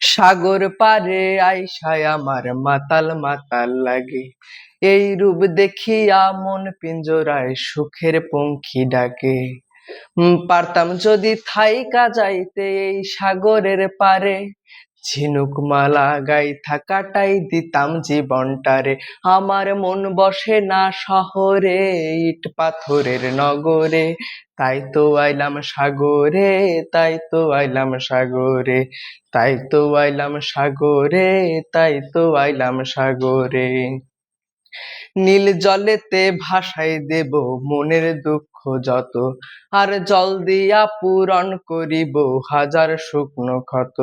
সাগর পারে আইসায় আমার মাতাল মাতাল লাগে, এই রূপ দেখিয়া মন পিঞ্জরায় সুখের পঙ্খী ডাকে। পারতাম যদি থাইকা যাইতে এই সাগরের পারে, ঝিনুক মালা গাইথা কাটাই দিতাম জীবনটারে। আমার মন বসে না শহরে, ইট পাথরের নগরে, তাই তো আইলাম সাগরে, তাই তো আইলাম সাগরে, তাই তো আইলাম সাগরে, তাই তো আইলাম সাগরে। নীল জলেতে ভাসাই দেব মনের দুঃখ যত, আর জল দিয়া পূরণ করিব হাজার শুকনো ক্ষত।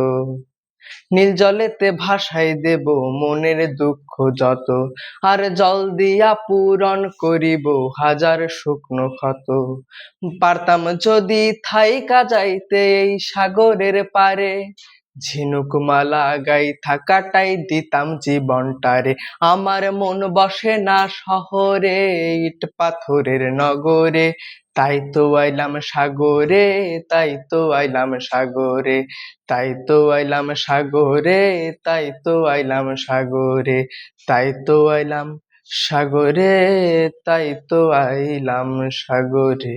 নীল জলেতে ভাসাই দেব মনের দুঃখ যত, আর জল দিয়া পূরণ করিব হাজার শুকনো ক্ষত। পারতাম যদি থাইকা যাইতে এই সাগরের পারে, ঝিনুক মালা গাইথা কাটাই দিতাম জীবনটারে। আমার মন বসে না শহরে, ইট পাথরের নগরে, তাই তো আইলাম সাগরে, তাই তো আইলাম সাগরে, তাই তো আইলাম সাগরে, তাই তো আইলাম সাগরে, তাই তো আইলাম সাগরে, তাই তো আইলাম সাগরে।